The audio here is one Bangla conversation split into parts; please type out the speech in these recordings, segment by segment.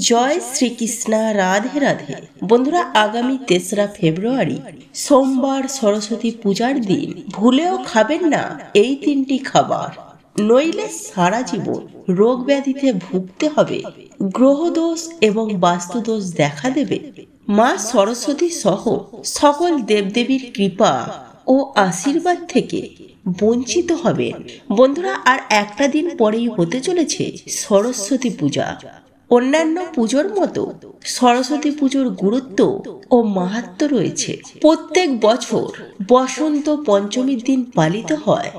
জয় শ্রীকৃষ্ণ, রাধে রাধে। বন্ধুরা, আগামী 3রা ফেব্রুয়ারি সোমবার সরস্বতী পূজার দিন ভুলেও খাবেন না এই 3টি খাবার, নইলে সারা জীবন রোগ ব্যাধিতে ভুগতে হবে। গ্রহদোষ এবং বাস্তুদোষ দেখা দেবে। মা সরস্বতী সহ সকল দেবদেবীর কৃপা ও আশীর্বাদ থেকে বঞ্চিত হবেন। বন্ধুরা, আর একটা দিন পরেই হতে চলেছে সরস্বতী পূজা। অন্যান্য পুজোর মতো সরস্বতী পুজোর গুরুত্ব ও মাহাত্ম্য রয়েছে। প্রত্যেক বছর বসন্ত পঞ্চমীর দিন পালিত হয়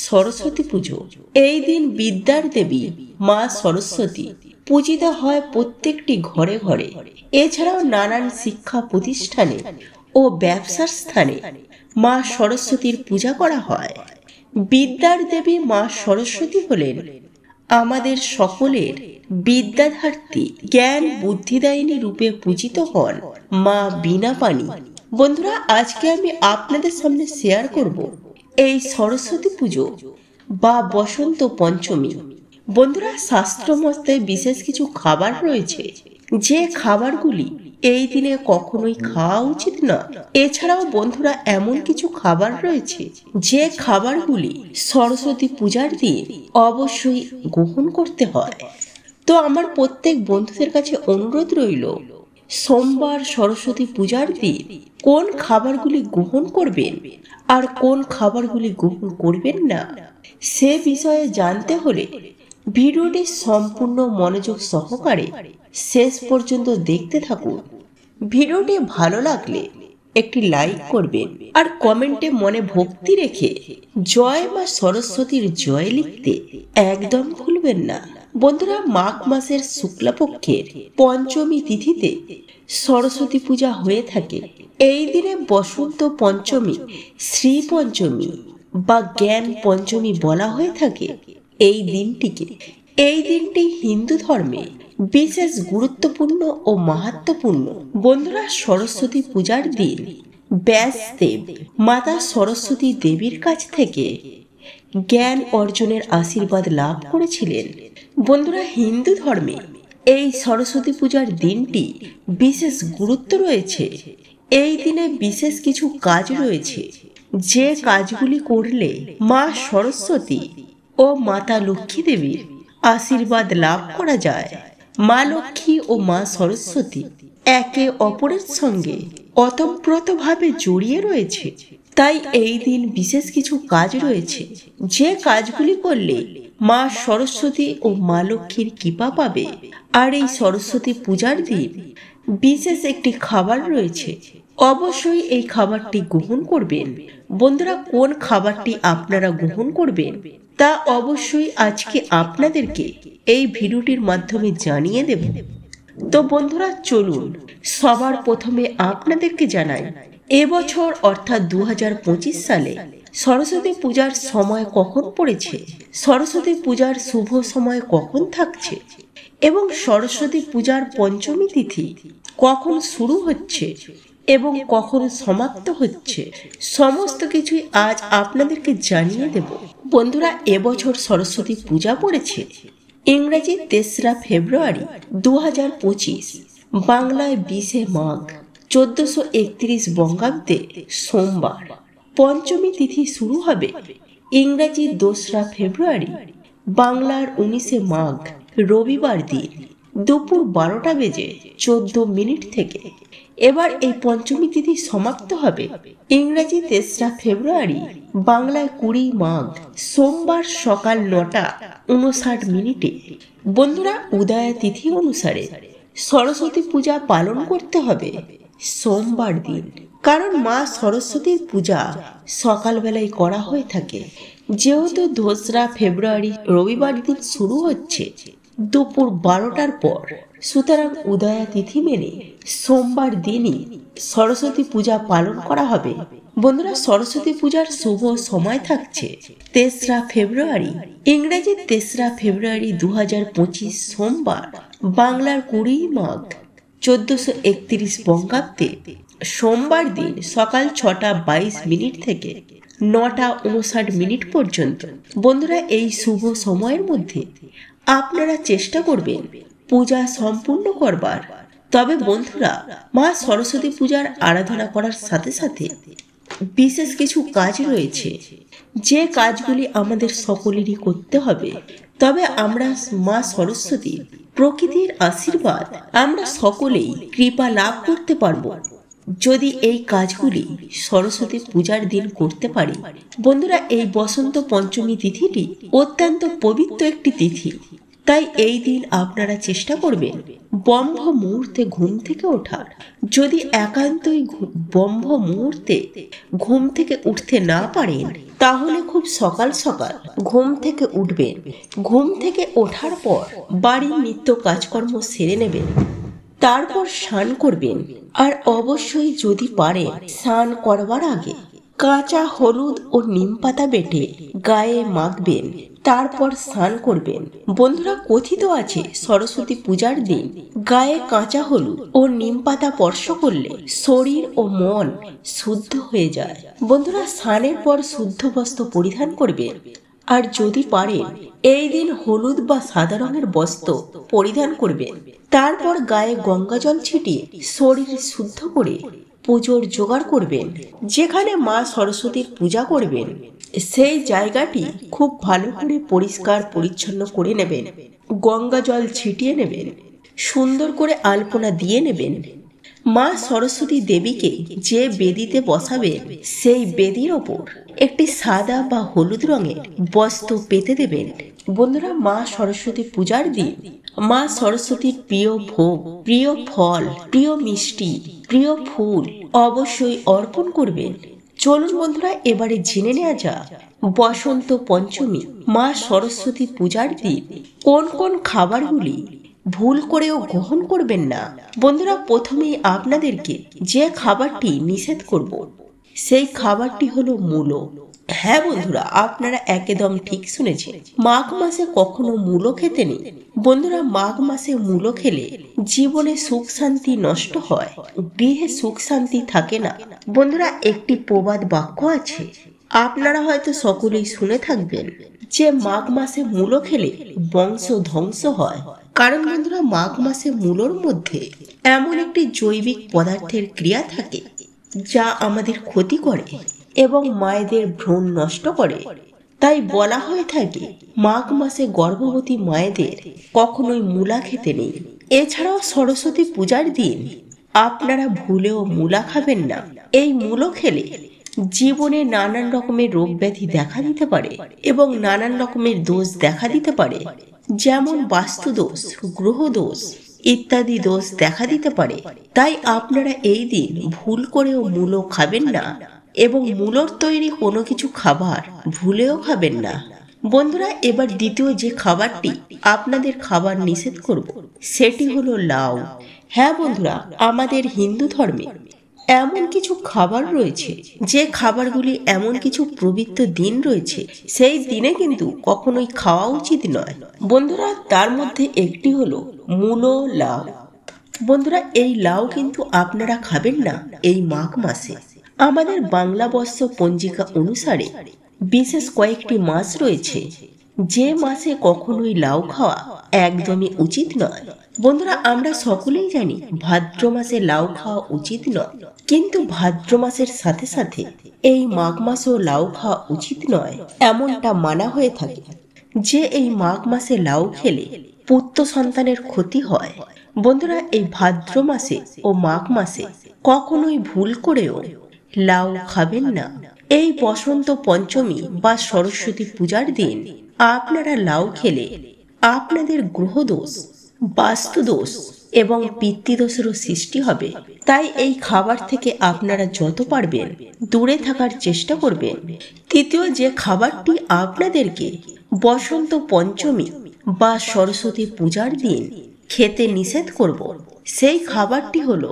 সরস্বতী পুজো। এই দিন বিদ্যার দেবী মা সরস্বতী পূজিত হয় প্রত্যেকটি ঘরে ঘরে। এছাড়াও নানান শিক্ষা প্রতিষ্ঠানে ও ব্যবসার স্থানে মা সরস্বতীর পূজা করা হয়। বিদ্যার দেবী মা সরস্বতী হলেন আমাদের সকলের বিদ্যাধাত্রী, জ্ঞান বুদ্ধিদায়িনী রূপে পূজিত হন মা বীণা পাণি। বন্ধুরা, আজকে আমি আপনাদের সামনে শেয়ার করব এই সরস্বতী পুজো বা বসন্ত পঞ্চমী। বন্ধুরা, শাস্ত্র মতে বিশেষ কিছু খাবার রয়েছে যে খাবারগুলি এই দিনে কখনোই খাওয়া উচিত নয়। এছাড়াও বন্ধুরা, এমন কিছু খাবার রয়েছে যে খাবারগুলি সরস্বতী পূজার দিন অবশ্যই গ্রহণ করতে হয়। তো আমার প্রত্যেক বন্ধুদের কাছে অনুরোধ রইল, সোমবার সরস্বতী পূজার দিন কোন খাবারগুলি গ্রহণ করবেন আর কোন খাবারগুলি গ্রহণ করবেন না, সে বিষয়ে জানতে হলে ভিডিওটি সম্পূর্ণ মনোযোগ সহকারে শেষ পর্যন্ত দেখতে থাকুন। ভিডিওটি ভালো লাগলে একটি লাইক করবেন আর কমেন্টে মনে ভক্তি রেখে জয় মা সরস্বতীর জয় লিখতে একদম ভুলবেন না। বন্ধুরা, মাঘ মাসের শুক্লাপক্ষের পঞ্চমী তিথিতে সরস্বতী পূজা হয়ে থাকে। এই দিনে বসন্ত পঞ্চমী, শ্রী পঞ্চমী বা জ্ঞান পঞ্চমী বলা হয়ে থাকে এই দিনটিকে। এই দিনটি হিন্দু ধর্মে বিশেষ গুরুত্বপূর্ণ ও মাহাত্ম্যপূর্ণ। বন্ধুরা, সরস্বতী পূজার দিন ব্যাসদেব মাতা সরস্বতী দেবীর কাছ থেকে জ্ঞান অর্জনের আশীর্বাদ লাভ করেছিলেন। বন্ধুরা, হিন্দু ধর্মে এই সরস্বতী পূজার দিনটি বিশেষ গুরুত্ব রয়েছে। এই দিনে বিশেষ কিছু কাজ রয়েছে যে কাজগুলি করলে মা সরস্বতী ও মাতা লক্ষ্মী দেবীর আশীর্বাদ লাভ করা যায়। মা লক্ষ্মী ও মা সরস্বতী একে অপরের সঙ্গে ওতপ্রোতভাবে জড়িয়ে রয়েছে। তাই এই দিন বিশেষ কিছু কাজ রয়েছে যে কাজগুলি করলে মা সরস্বতী ও মা লক্ষ্মীর কৃপা পাবে। আর এই সরস্বতী পূজার দিন বিশেষ একটি খাবার রয়েছে, অবশ্যই এই খাবারটি গ্রহণ করবেন। বন্ধুরা, কোন খাবারটি আপনারা গ্রহণ করবেন তা অবশ্যই আজকে আপনাদেরকে এই ভিডিওটির মাধ্যমে জানিয়ে দেব। তো বন্ধুরা, চলুন সবার প্রথমে আপনাদেরকে জানাই এবছর অর্থাৎ 2025 সালে সরস্বতী পূজার সময় কখন পড়েছে, সরস্বতী পূজার শুভ সময় কখন থাকছে এবং সরস্বতী পূজার পঞ্চমী তিথি কখন শুরু হচ্ছে এবং কখন সমাপ্ত হচ্ছে, সমস্ত কিছুই আজ আপনাদেরকে জানিয়ে দেব। বন্ধুরা, এবছর সরস্বতী পূজা পড়েছে ইংরেজি 3রা ফেব্রুয়ারি 2025, বাংলায় 20শে মাঘ 1431 বঙ্গাব্দে সোমবার। পঞ্চমী তিথি শুরু হবে ইংরেজি 2রা ফেব্রুয়ারি, বাংলার 19শে মাঘ রবিবার দিন দুপুর 12টা বেজে 14 মিনিট থেকে। এবার এই পঞ্চমী তিথি সমাপ্ত হবে ইংরেজি 3রা ফেব্রুয়ারি, বাংলায় 20 মাঘ সোমবার সকাল 9:59 বন্ধুরা, উদয়া তিথি অনুসারে সরস্বতী পূজা পালন করতে হবে সোমবার দিন, কারণ মা সরস্বতীর পূজা সকালবেলায় করা হয়ে থাকে। যেহেতু 2রা ফেব্রুয়ারি রবিবার দিন শুরু হচ্ছে দুপুর 12টার পর, সুতরাং উদয়া তিথি মেনে সোমবার দিনই সরস্বতী পূজা পালন করা হবে। বন্ধুরা, সরস্বতী পূজার শুভ সময় থাকছে 3রা ফেব্রুয়ারি, ইংরেজি 3রা ফেব্রুয়ারি 2025 সোমবার, বাংলার 20 মাঘ 1431 বঙ্গাব্দে সোমবার দিন সকাল 6:22 থেকে 9:59 পর্যন্ত। বন্ধুরা, এই শুভ সময়ের মধ্যে আপনারা চেষ্টা করবেন পূজা সম্পূর্ণ করবার। তবে বন্ধুরা, মা সরস্বতী পূজার আরাধনা করার সাথে সাথে বিশেষ কিছু কাজ রয়েছে, যে কাজগুলি আমাদের সকলেরই করতে হবে। তবে আমরা মা সরস্বতীর প্রকৃতির আশীর্বাদ আমরা সকলেই কৃপা লাভ করতে পারবো যদি এই কাজগুলি সরস্বতী পূজার দিন করতে পারি। বন্ধুরা, এই বসন্ত পঞ্চমী তিথিটি অত্যন্ত পবিত্র একটি তিথি। তাই এই দিন আপনারা চেষ্টা করবেন ব্রহ্ম মুহূর্তে ঘুম থেকে ওঠার। যদি একান্তই ব্রহ্ম মুহূর্তে ঘুম থেকে উঠতে না পারেন, তাহলে খুব সকাল সকাল ঘুম থেকে উঠবেন। ঘুম থেকে ওঠার পর বাড়ির নিত্য কাজকর্ম সেরে নেবেন। তারপর স্নান করবেন। আর অবশ্যই যদি পারেন, স্নান করবার আগে কাঁচা হলুদ ও নিম পাতা বেটে গায়ে মাখবেন, তারপর স্নান করবেন। বন্ধুরা, কথিত আছে সরস্বতী পূজার দিন গায়ে কাঁচা হলুদ ও নিম পাতা স্পর্শ করলে শরীর ও মন শুদ্ধ হয়ে যায়। বন্ধুরা, স্নানের পর শুদ্ধ বস্ত্র পরিধান করবেন। আর যদি পারেন, এই দিন হলুদ বা সাদা রঙের বস্ত্র পরিধান করবেন। তারপর গায়ে গঙ্গা জল ছিটিয়ে শরীর শুদ্ধ করে পুজোর জোগাড় করবেন। যেখানে মা সরস্বতীর পূজা করবেন, সেই জায়গাটি খুব ভালো করে পরিষ্কার পরিচ্ছন্ন করে নেবেন। গঙ্গা জল ছিটিয়ে নেবেন, সুন্দর করে আলপনা দিয়ে নেবেন। মা সরস্বতী দেবীকে যে বেদিতে বসাবেন, সেই বেদির ওপর একটি সাদা বা হলুদ রঙের বস্ত্র পেতে দেবেন। বন্ধুরা, মা সরস্বতী পূজার দিন মা সরস্বতীর প্রিয় ভোগ, প্রিয় ফল, প্রিয় মিষ্টি, প্রিয় ফুল অবশ্যই অর্পণ করবেন। চলুন বন্ধুরা, এবারে জেনে নেওয়া যাক বসন্ত পঞ্চমী মা সরস্বতী পূজার দিন কোন কোন খাবারগুলি ভুল করেও গ্রহণ করবেন না। বন্ধুরা, প্রথমেই আপনাদেরকে যে খাবারটি নিষেধ করব, সেই খাবারটি হলো মূলো। হ্যাঁ বন্ধুরা, আপনারা একদম ঠিক শুনেছেন। মাঘ মাসে কখনো মূলো খেতে নেই। বন্ধুরা, মাঘ মাসে মূলো খেলে জীবনে সুখ শান্তি নষ্ট হয়, গৃহে সুখ শান্তি থাকে না। বন্ধুরা, একটি প্রবাদ বাক্য আছে, আপনারা হয়তো সকলেই শুনে থাকবেন, যে মাঘ মাসে মূলো খেলে বংশ ধ্বংস হয়। কারণ বন্ধুরা, মাঘ মাসে মূলোর মধ্যে এমন একটি জৈবিক পদার্থের ক্রিয়া থাকে, যা আমাদের ক্ষতি করে এবং মায়েদের ভ্রূণ নষ্ট করে। তাই বলা হয়ে থাকে, মাঘ মাসে গর্ভবতী মায়েদের কখনোই মূলা খেতে নেই। এছাড়াও সরস্বতী পূজার দিন আপনারা ভুলেও মূলা খাবেন না। এই মূলো খেলে জীবনে নানান রকমের রোগ ব্যাধি দেখা দিতে পারে এবং নানান রকমের দোষ দেখা দিতে পারে, যেমন বাস্তু দোষ, গ্রহ দোষ ইত্যাদি দোষ দেখা দিতে পারে। তাই আপনারা এই দিন ভুল করেও মূলো খাবেন না এবং মূলোর তৈরি কোনো কিছু খাবার ভুলেও খাবেন না। বন্ধুরা, এবার দ্বিতীয় যে খাবারটি আপনাদের খাবার নিষেধ করব, সেটি হলো লাউ। হ্যাঁ বন্ধুরা, আমাদের হিন্দু ধর্মে এমন কিছু খাবার রয়েছে, যে খাবারগুলি এমন কিছু পবিত্র দিন রয়েছে, সেই দিনে কিন্তু কখনোই খাওয়া উচিত নয়। বন্ধুরা, তার মধ্যে একটি হলো মূলো, লাউ। বন্ধুরা, এই লাউ কিন্তু আপনারা খাবেন না এই মাঘ মাসে। আমাদের বাংলা বর্ষ পঞ্জিকা অনুসারে বিশেষ কয়েকটি মাস রয়েছে, যে মাসে কখনোই লাউ খাওয়া একদমই উচিত নয়। বন্ধুরা, আমরা সকলেই জানি ভাদ্র মাসে লাউ খাওয়া উচিত নয়, কিন্তু ভাদ্র মাসের সাথে সাথে এই মাঘ মাসেও লাউ খাওয়া উচিত নয়, এমনটা মানা হয়ে থাকে যে এই মাঘ মাসে লাউ খেলে পুত্র সন্তানের ক্ষতি হয়। বন্ধুরা, এই ভাদ্র মাসে ও মাঘ মাসে কখনোই ভুল করেও লাউ খাবেন না। এই বসন্ত পঞ্চমী বা সরস্বতী পূজার দিন আপনারা লাউ খেলে আপনাদের গ্রহদোষ, বাস্তুদোষ এবং পিতৃদোষেরও সৃষ্টি হবে। তাই এই খাবার থেকে আপনারা যত পারবেন দূরে থাকার চেষ্টা করবেন। তৃতীয় যে খাবারটি আপনাদেরকে বসন্ত পঞ্চমী বা সরস্বতী পূজার দিন খেতে নিষেধ করব, সেই খাবারটি হলো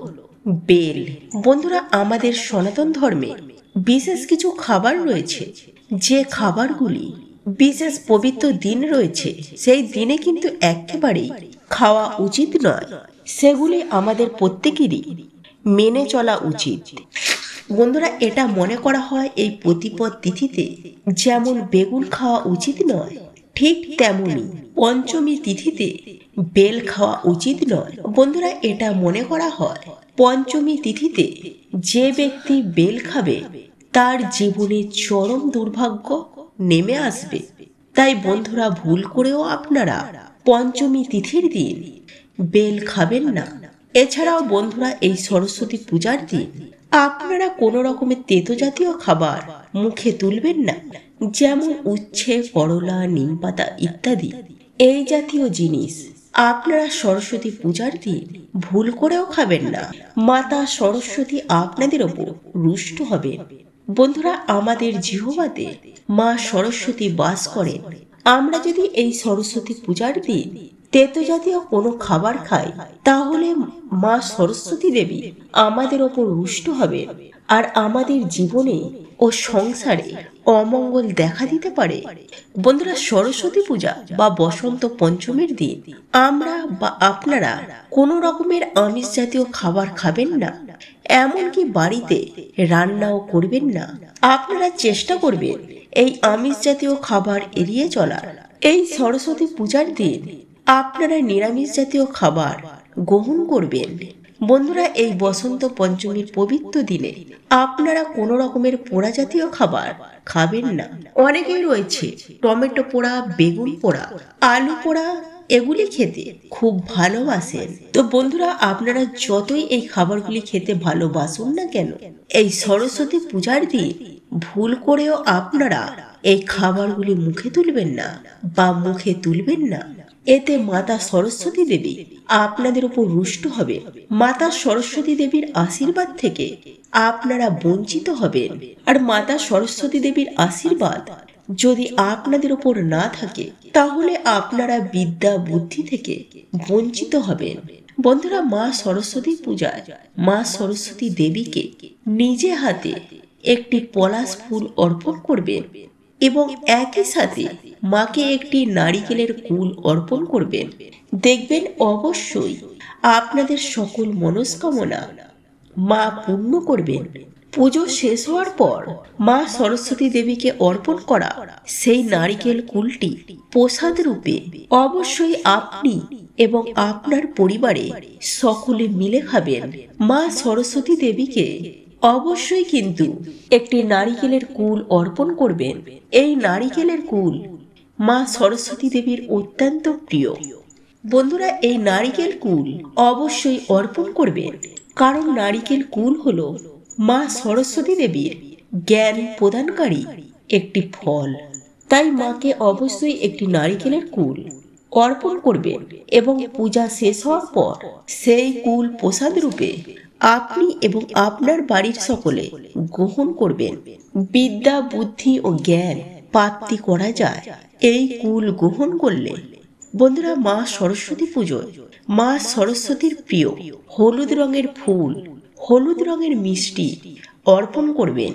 বেল। বন্ধুরা, আমাদের সনাতন ধর্মে বিশেষ কিছু খাবার রয়েছে, যে খাবারগুলি বিশেষ পবিত্র দিন রয়েছে, সেই দিনে কিন্তু একেবারেই খাওয়া উচিত নয়। সেগুলি আমাদের প্রত্যেকেরই মেনে চলা উচিত। বন্ধুরা, এটা মনে করা হয় এই প্রতিপদ তিথিতে যেমন বেগুন খাওয়া উচিত নয়, ঠিক তেমনি পঞ্চমী তিথিতে বেল খাওয়া উচিত নয়। বন্ধুরা, এটা মনে করা হয় পঞ্চমী তিথিতে যে ব্যক্তি বেল খাবে তার জীবনে চরম দুর্ভাগ্য নেমে আসবে। তাই বন্ধুরা, ভুল করেও আপনারা পঞ্চমী তিথির দিন বেল খাবেন না। এছাড়াও বন্ধুরা, এই সরস্বতী পূজার দিন আপনারা কোনো রকমের তেতো জাতীয় খাবার মুখে তুলবেন না, যেমন উচ্ছে, করলা, নিমপাতা ইত্যাদি। এই জাতীয় জিনিস আপনারা সরস্বতী পূজার দিন ভুল করেও খাবেন না। মাতা সরস্বতী আপনাদের ওপর রুষ্ট হবেন। বন্ধুরা, আমাদের জিহ্বাতে মা সরস্বতী বাস করেন। আমরা যদি এই সরস্বতী পূজার দিন তেতো জাতীয় কোনো খাবার খাই, তাহলে মা সরস্বতী দেবী আমাদের ওপর রুষ্ট হবেন আর আমাদের জীবনে ও সংসারে অমঙ্গল দেখা দিতে পারে। বন্ধুরা, সরস্বতী পূজা বা বসন্ত পঞ্চমীর দিন আমরা বা আপনারা কোনো রকমের আমিষ জাতীয় খাবার খাবেন না, এমনকি বাড়িতে রান্নাও করবেন না। আপনারা চেষ্টা করবেন এই আমিষ জাতীয় খাবার এড়িয়ে চলার। এই সরস্বতী পূজার দিন আপনারা নিরামিষ জাতীয় খাবার গ্রহণ করবেন। বন্ধুরা, এই বসন্ত পঞ্চমীর পবিত্র দিনে আপনারা কোনো রকমের পোড়া জাতীয় খাবার খাবেন না। অনেকেই রয়েছে টমেটো পোড়া, বেগুন পোড়া, আলু পোড়া এগুলি খেতে খুব ভালোবাসেন। তো বন্ধুরা, আপনারা যতই এই খাবারগুলি খেতে ভালোবাসুন না কেন, এই সরস্বতী পূজার দিন ভুল করেও আপনারা এই খাবারগুলি মুখে তুলবেন না বা মুখে তুলবেন না। এতে মাতা সরস্বতী দেবী আপনাদের উপর রুষ্ট হবে। মাতা সরস্বতী দেবীর আশীর্বাদ থেকে আপনারা বঞ্চিত হবেন। আর মাতা সরস্বতী দেবীর আশীর্বাদ যদি আপনাদের উপর না থাকে, তাহলে আপনারা বিদ্যা বুদ্ধি থেকে বঞ্চিত হবেন। বন্ধুরা, মা সরস্বতী পূজায় মা সরস্বতী দেবীকে নিজে হাতে একটি পলাশ ফুল অর্পণ করবেন এবং একই সাথে মাকে একটি নারিকেলের কুল অর্পণ করবেন। দেখবেন অবশ্যই আপনাদের সকল মনস্কামনা মা পূর্ণ করবেন। পুজো শেষ হওয়ার পর মা সরস্বতী দেবীকে অর্পণ করা সেই নারিকেল কুলটি প্রসাদ রূপে অবশ্যই আপনি এবং আপনার পরিবারে সকলে মিলে খাবেন। মা সরস্বতী দেবীকে অবশ্যই কিন্তু একটি নারিকেলের কুল অর্পণ করবেন। এই নারিকেলের কুল মা সরস্বতী দেবীর অত্যন্ত প্রিয়। বন্ধুরা, এই নারিকেল কুল অবশ্যই অর্পণ করবেন, কারণ নারিকেল কুল হলো মা সরস্বতী দেবীর জ্ঞান প্রদানকারী একটি ফল। তাই মাকে অবশ্যই একটি নারিকেলের কুল অর্পণ করবেন এবং পূজা শেষ হওয়ার পর সেই কুল প্রসাদ রূপে আপনি এবং আপনার বাড়ির সকলে গ্রহণ করবেন। বিদ্যা, বুদ্ধি ও জ্ঞান প্রাপ্তি করা যায় এই কুল গ্রহণ করলে। বন্ধুরা, মা সরস্বতী পুজোয় মা সরস্বতীর প্রিয় হলুদ রঙের ফুল, হলুদ রঙের মিষ্টি অর্পণ করবেন।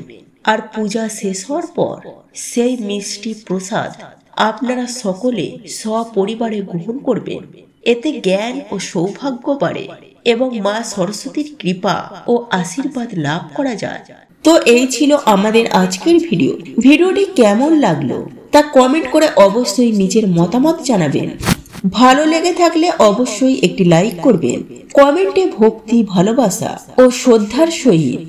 আর পূজা শেষ হওয়ার পর সেই মিষ্টি প্রসাদ আপনারা সকলে সপরিবারে গ্রহণ করবেন। এতে জ্ঞান ও সৌভাগ্য বাড়ে এবং মা সরস্বতীর কৃপা ও আশীর্বাদ লাভ করা যায়। তো এই ছিল আমাদের আজকের ভিডিও। ভিডিওটি কেমন লাগলো তা কমেন্ট করে অবশ্যই নিজের মতামত জানাবেন। ভালো লেগে থাকলে অবশ্যই একটি লাইক করবেন। কমেন্টে ভক্তি, ভালোবাসা ও শ্রদ্ধার সহিত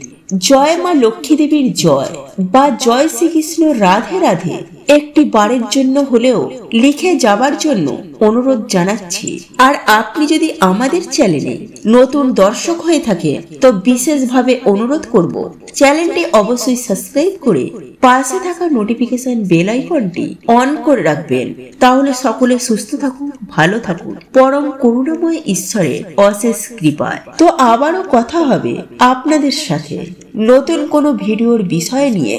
জয় মা লক্ষ্মী দেবীর জয় বা জয় শ্রীকৃষ্ণ রাধে রাধে একটি বারের জন্য হলেও লিখে যাবার জন্য অনুরোধ জানাচ্ছি। আর আপনি যদি আমাদের চ্যানেলে নতুন দর্শক হয়ে থাকে তো বিশেষভাবে অনুরোধ করব চ্যানেলটি অবশ্যই সাবস্ক্রাইব করে পাশে থাকা নোটিফিকেশন বেল আইকনটি অন করে রাখবেন। তাহলে সকলে সুস্থ থাকুন, ভালো থাকুন, পরম করুণাময় ঈশ্বরের অশেষ কৃপায়। তো আবারও কথা হবে আপনাদের সাথে নতুন কোনো ভিডিওর বিষয় নিয়ে।